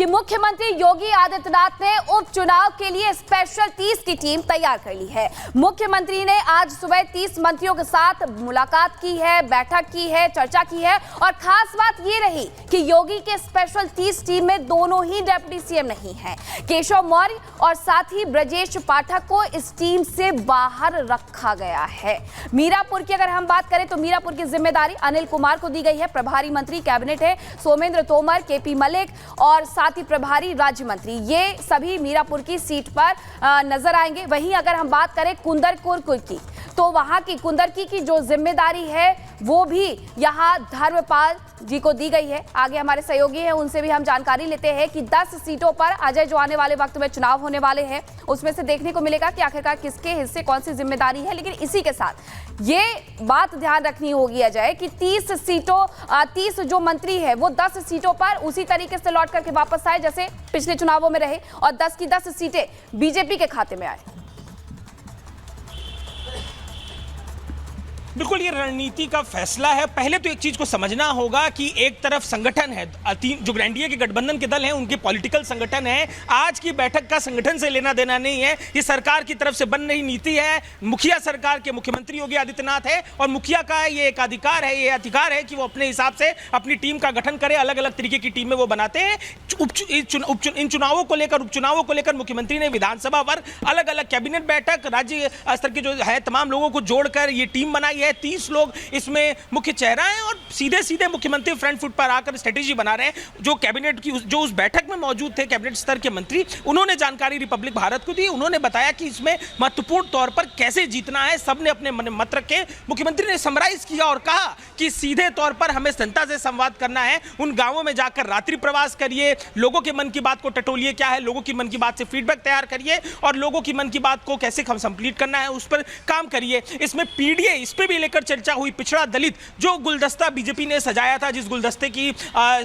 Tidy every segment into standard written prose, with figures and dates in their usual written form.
कि मुख्यमंत्री योगी आदित्यनाथ ने उपचुनाव के लिए स्पेशल 30 की टीम तैयार कर ली है। मुख्यमंत्री ने आज सुबह 30 मंत्रियों के साथ मुलाकात की है, बैठक की है, चर्चा की है और खास बात ये रही कि योगी के स्पेशल 30 टीम में दोनों ही डिप्टी सीएम नहीं है। केशव मौर्य और साथ ही ब्रजेश पाठक को इस टीम से बाहर रखा गया है। मीरापुर की अगर हम बात करें तो मीरापुर की जिम्मेदारी अनिल कुमार को दी गई है। प्रभारी मंत्री कैबिनेट है सोमेंद्र तोमर, केपी मलिक और साथ ही प्रभारी राज्य मंत्री, ये सभी मीरापुर की सीट पर नजर आएंगे। वहीं अगर हम बात करें कुंदरपुर की तो वहां की कुंदरकी की जो जिम्मेदारी है वो भी यहां धर्मपाल जी को दी गई है। आगे हमारे सहयोगी हैं, उनसे भी हम जानकारी लेते हैं कि 10 सीटों पर अजय जो आने वाले वक्त में चुनाव होने वाले हैं उसमें से देखने को मिलेगा कि आखिरकार किसके हिस्से कौन सी जिम्मेदारी है। लेकिन इसी के साथ ये बात ध्यान रखनी होगी अजय कि 30 जो मंत्री है वो 10 सीटों पर उसी तरीके से लौट करके वापस आए जैसे पिछले चुनावों में रहे और 10 की 10 सीटें बीजेपी के खाते में आए। बिल्कुल ये रणनीति का फैसला है। पहले तो एक चीज को समझना होगा कि एक तरफ संगठन है, जो एनडीए के गठबंधन के दल हैं उनके पॉलिटिकल संगठन है। आज की बैठक का संगठन से लेना देना नहीं है, ये सरकार की तरफ से बन रही नीति है। मुखिया सरकार के मुख्यमंत्री योगी आदित्यनाथ है और मुखिया का ये एक अधिकार है, ये अधिकार है कि वो अपने हिसाब से अपनी टीम का गठन करे। अलग अलग तरीके की टीमें वो बनाते हैं। इन चुनावों को लेकर, उपचुनावों को लेकर मुख्यमंत्री ने विधानसभा पर अलग अलग कैबिनेट बैठक, राज्य स्तर के जो है तमाम लोगों को जोड़कर ये टीम बनाई है। 30 लोग इसमें मुख्य चेहरा हैं और सीधे सीधे मुख्यमंत्री फ्रंट फुट पर आकर स्ट्रेटेजी बना रहे हैं। जो कैबिनेट की जो उस बैठक में मौजूद थे कैबिनेट स्तर के मंत्री, उन्होंने जानकारी रिपब्लिक भारत को दी। उन्होंने बताया कि इसमें महत्वपूर्ण तौर पर कैसे जीतना है, सबने अपने मत रखे। मुख्यमंत्री ने समराइज किया और कहा कि सीधे तौर पर हमें जनता से संवाद करना है। उन गांवों में जाकर रात्रि प्रवास करिए, लोगों के मन की बात को टटोलिए, क्या है लोगों की मन की बात से फीडबैक तैयार करिए और लोगों की मन की बात को कैसे कंप्लीट करना है उस पर काम करिए। इसमें पीडीए, इस पर भी लेकर चर्चा हुई। पिछड़ा दलित जो गुलदस्ता बीजेपी ने सजाया था, जिस गुलदस्ते की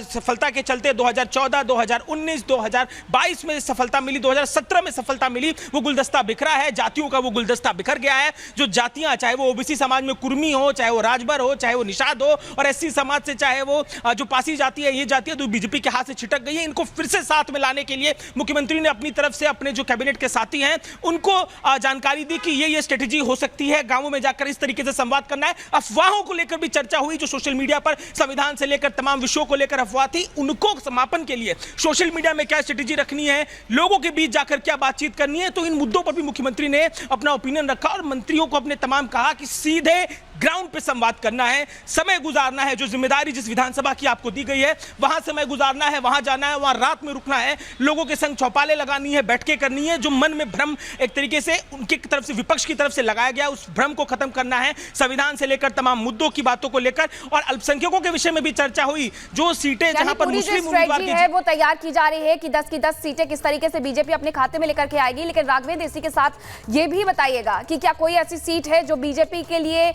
सफलता के चलते 2014, 2019, 2022 में सफलता मिली, 2017 में सफलता मिली, वो गुलदस्ता बिखरा है। जातियों का वो गुलदस्ता बिखर गया है। जो जातियां, चाहे वो ओबीसी समाज में कुर्मी हो, चाहे वो राजभर हो, चाहे वो निषाद हो और एससी समाज से चाहे वो जो पासी जाति है, ये जातियां तो बीजेपी के हाथ से छिटक गई है। इनको फिर से साथ में लाने के लिए मुख्यमंत्री ने अपनी तरफ से अपने जो कैबिनेट के साथी हैं उनको जानकारी दी कि ये स्ट्रेटेजी हो सकती है। गांवों में जाकर इस तरीके से संवाद करना है। अफवाहों को लेकर भी चर्चा हुई, जो सोशल मीडिया पर संविधान से लेकर तमाम विषयों को लेकर अफवाह थी, उनको समापन के लिए सोशल मीडिया में क्या स्ट्रेटेजी रखनी है, लोगों के बीच जाकर क्या बातचीत करनी है, तो इन मुद्दों पर भी मुख्यमंत्री ने अपना ओपिनियन रखा और मंत्रियों को अपने तमाम कहा कि सीधे ग्राउंड पे संवाद करना है, समय गुजारना है। जो जिम्मेदारी जिस विधानसभा की आपको दी गई है वहां समय गुजारना है, वहां जाना है, वहां रात में रुकना है, लोगों के संग चौपाले लगानी है, बैठकें करनी है। जो मन में भ्रम एक तरीके से उनकी तरफ से, विपक्ष की तरफ से लगाया गया, उस भ्रम को खत्म करना है। संविधान से लेकर तमाम मुद्दों की बातों को लेकर और अल्पसंख्यकों के विषय में भी चर्चा हुई। जो सीटें जहां पर मुस्लिम उम्मीदवार है वो तैयार की जा रही है कि 10 की 10 सीटें किस तरीके से बीजेपी अपने खाते में लेकर के आएगी। लेकिन राघवेंद्र, इसी के साथ ये भी बताइएगा कि क्या कोई ऐसी सीट है जो बीजेपी के लिए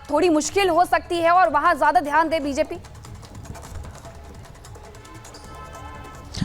थोड़ी मुश्किल हो सकती है और वहां ज्यादा ध्यान दे बीजेपी?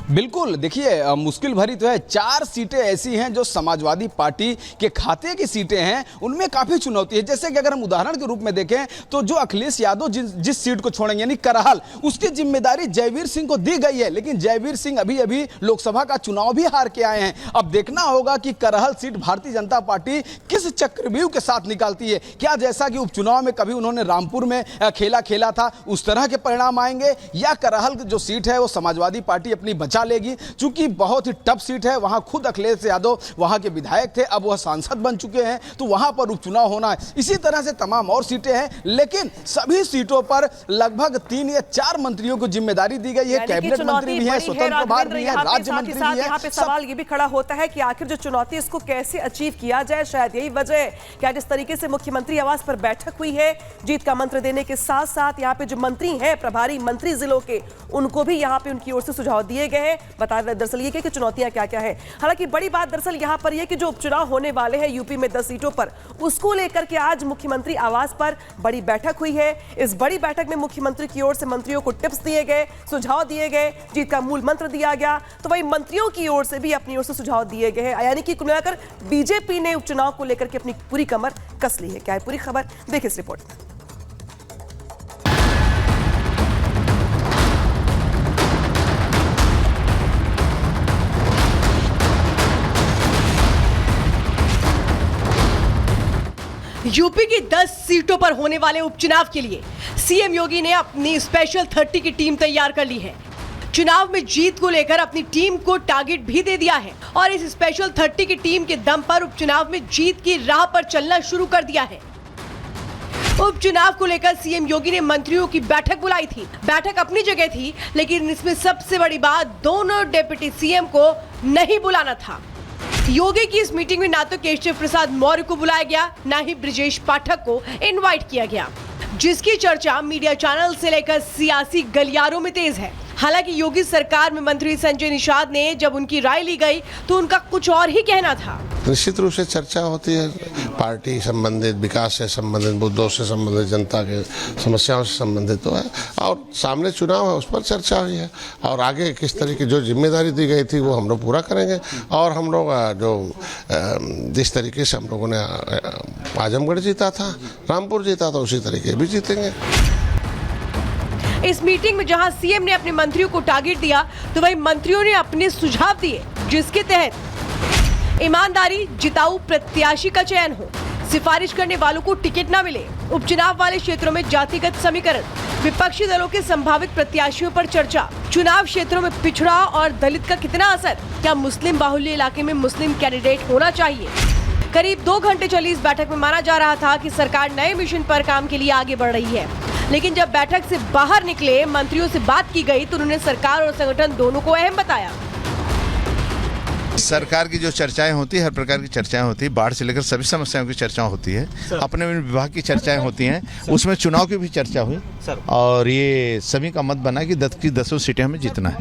बिल्कुल, देखिए मुश्किल भरी तो है। 4 सीटें ऐसी हैं जो समाजवादी पार्टी के खाते की सीटें हैं, उनमें काफ़ी चुनौती है। जैसे कि अगर हम उदाहरण के रूप में देखें तो जो अखिलेश यादव जिस सीट को छोड़ेंगे यानी करहल, उसकी जिम्मेदारी जयवीर सिंह को दी गई है। लेकिन जयवीर सिंह अभी अभी लोकसभा का चुनाव भी हार के आए हैं। अब देखना होगा कि करहल सीट भारतीय जनता पार्टी किस चक्रव्यूह के साथ निकालती है। क्या जैसा कि उपचुनाव में कभी उन्होंने रामपुर में खेला था उस तरह के परिणाम आएंगे, या करहल जो सीट है वो समाजवादी पार्टी अपनी बचा लेगी? चूंकि बहुत ही टफ सीट है, वहां खुद अखिलेश यादव वहां के विधायक थे, अब वह सांसद बन चुके हैं, तो वहां पर उपचुनाव होना है। इसी तरह से तमाम और सीटें हैं, लेकिन सभी सीटों पर लगभग 3 या 4 मंत्रियों को जिम्मेदारी दी गई है। कैबिनेट मंत्री भी है, स्वतंत्र प्रभार भी है, राज्य मंत्री भी है। यहाँ पे सवाल ये भी खड़ा होता है कि आखिर जो चुनौती इसको कैसे अचीव किया जाए। शायद यही वजह है कि जिस तरीके से मुख्यमंत्री आवास पर बैठक हुई है, जीत का मंत्र देने के साथ साथ यहाँ पे जो मंत्री हैं, प्रभारी मंत्री जिलों के, उनको भी यहाँ पे उनकी ओर से सुझाव दिए गए हैं। बता दें दरअसल ये कि चुनौतियां क्या क्या है। हालांकि बड़ी बात दरअसल यहां पर यह कि जो उपचुनाव होने वाले हैं यूपी में 10 सीटों पर, उसको लेकर के आज मुख्यमंत्री आवास पर बड़ी बैठक हुई है। इस बड़ी बैठक में मुख्यमंत्री की ओर से मंत्रियों को टिप्स दिए गए, सुझाव दिए गए, जीत का मूल मंत्र दिया गया, तो वही मंत्रियों की ओर से भी अपनी ओर से सुझाव दिए गए हैं। यानी कि कुल मिलाकर बीजेपी ने उपचुनाव को लेकर के अपनी पूरी कमर कस ली है। क्या है पूरी खबर, देखिए इस रिपोर्ट में। यूपी की 10 सीटों पर होने वाले उपचुनाव के लिए सीएम योगी ने अपनी स्पेशल 30 की टीम तैयार कर ली है। चुनाव में जीत को लेकर अपनी टीम को टारगेट भी दे दिया है और इस स्पेशल 30 की टीम के दम पर उपचुनाव में जीत की राह पर चलना शुरू कर दिया है। उपचुनाव को लेकर सीएम योगी ने मंत्रियों की बैठक बुलाई थी। बैठक अपनी जगह थी, लेकिन इसमें सबसे बड़ी बात दोनों डिप्टी सीएम को नहीं बुलाना था। योगी की इस मीटिंग में ना तो केशव प्रसाद मौर्य को बुलाया गया, ना ही ब्रिजेश पाठक को इनवाइट किया गया, जिसकी चर्चा मीडिया चैनल से लेकर सियासी गलियारों में तेज है। हालांकि योगी सरकार में मंत्री संजय निषाद ने जब उनकी राय ली गई तो उनका कुछ और ही कहना था। निश्चित रूप से चर्चा होती है, पार्टी संबंधित, विकास से संबंधित, मुद्दों से संबंधित, जनता के समस्याओं से संबंधित तो है, और सामने चुनाव है उस पर चर्चा हुई है, और आगे किस तरह की जो जिम्मेदारी दी गई थी वो हम लोग पूरा करेंगे, और हम लोग जो जिस तरीके से हम लोगों ने आजमगढ़ जीता था, रामपुर जीता था, उसी तरीके भी जीतेंगे। इस मीटिंग में जहां सीएम ने अपने मंत्रियों को टारगेट दिया, तो वहीं मंत्रियों ने अपने सुझाव दिए, जिसके तहत ईमानदारी, जिताऊ प्रत्याशी का चयन हो, सिफारिश करने वालों को टिकट न मिले, उपचुनाव वाले क्षेत्रों में जातिगत समीकरण, विपक्षी दलों के संभावित प्रत्याशियों पर चर्चा, चुनाव क्षेत्रों में पिछड़ा और दलित का कितना असर, क्या मुस्लिम बाहुल्य इलाके में मुस्लिम कैंडिडेट होना चाहिए। करीब 2 घंटे चली इस बैठक में माना जा रहा था कि सरकार नए मिशन पर काम के लिए आगे बढ़ रही है, लेकिन जब बैठक से बाहर निकले, मंत्रियों से बात की गई तो उन्होंने सरकार और संगठन दोनों को अहम बताया। सरकार की जो चर्चाएं होती है, हर प्रकार की चर्चाएं होती है, बाढ़ से लेकर सभी समस्याओं की चर्चा होती है, अपने विभाग की चर्चाएं होती हैं, उसमें चुनाव की भी चर्चा हुई, और ये सभी का मत बना कि 10 की 10 सीटें हमें जीतना है।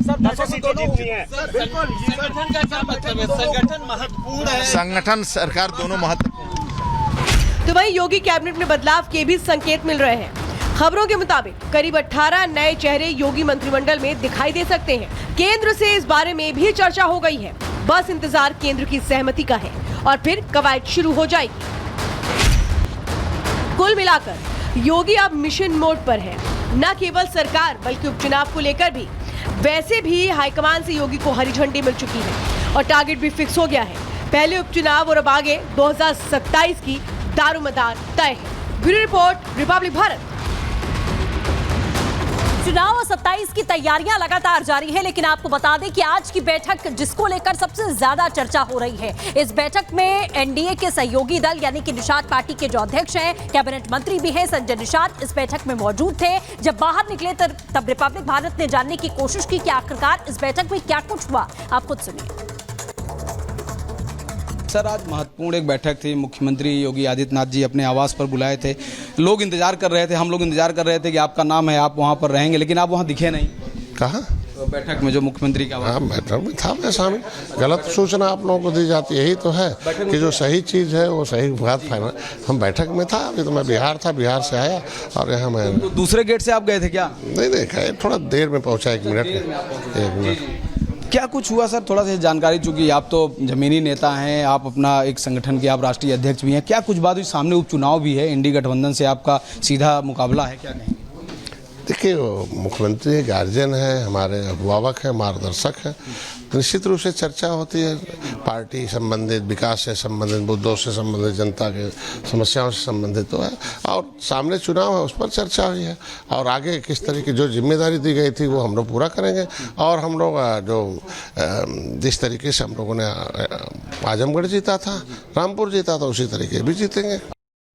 संगठन, सरकार दोनों महत्वपूर्ण। तो वहीं योगी कैबिनेट में बदलाव के भी संकेत मिल रहे हैं। खबरों के मुताबिक करीब 18 नए चेहरे योगी मंत्रिमंडल में दिखाई दे सकते हैं। केंद्र से इस बारे में भी चर्चा हो गई है, बस इंतजार केंद्र की सहमति का है और फिर कवायद शुरू हो जाएगी। कुल मिलाकर योगी अब मिशन मोड पर है, न केवल सरकार बल्कि उपचुनाव को लेकर भी। वैसे भी हाईकमान से योगी को हरी झंडी मिल चुकी है और टारगेट भी फिक्स हो गया है। पहले उपचुनाव और अब आगे 2027 की दारोमदार तय है। Bureau report, Republic Bharat. चुनाव 27 की तैयारियां लगातार जारी है, लेकिन आपको बता दें कि आज की बैठक जिसको लेकर सबसे ज्यादा चर्चा हो रही है, इस बैठक में एनडीए के सहयोगी दल यानी कि निषाद पार्टी के जो अध्यक्ष हैं, कैबिनेट मंत्री भी हैं संजय निषाद, इस बैठक में मौजूद थे। जब बाहर निकले तब रिपब्लिक भारत ने जानने की कोशिश की कि आखिरकार इस बैठक में क्या कुछ हुआ। आप खुद सुनिए। सर, आज महत्वपूर्ण एक बैठक थी। मुख्यमंत्री योगी आदित्यनाथ जी अपने आवास पर बुलाए थे। लोग इंतजार कर रहे थे, हम लोग इंतजार कर रहे थे कि आपका नाम है, आप वहां पर रहेंगे, लेकिन आप वहां दिखे नहीं। कहाँ? तो बैठक में जो मुख्यमंत्री का बैठक में था, मैं शामिल। गलत सूचना आप लोगों को दी जाती है, यही तो है कि जो सही चीज़ है वो सही बात फाइनल। हम बैठक में था, अभी तो मैं बिहार था, बिहार से आया और यहाँ मैं। तो दूसरे गेट से आप गए थे क्या? नहीं देखा, थोड़ा देर में पहुँचा, 1 मिनट। क्या कुछ हुआ सर, थोड़ा सा जानकारी, चूंकि आप तो जमीनी नेता हैं, आप अपना एक संगठन के आप राष्ट्रीय अध्यक्ष भी हैं, क्या कुछ बात हुई? सामने उपचुनाव भी है, इंडी गठबंधन से आपका सीधा मुकाबला है, क्या कहेंगे? देखिए, मुख्यमंत्री गार्जियन है, हमारे अभिभावक हैं, मार्गदर्शक हैं, निश्चित रूप से चर्चा होती है, पार्टी संबंधित, विकास से संबंधित, मुद्दों से संबंधित, जनता के समस्याओं से संबंधित तो है, और सामने चुनाव है उस पर चर्चा हुई है, और आगे किस तरह की जो जिम्मेदारी दी गई थी वो हम लोग पूरा करेंगे, और हम लोग जो जिस तरीके से हम लोगों ने आजमगढ़ जीता था, रामपुर जीता था, उसी तरीके भी जीतेंगे।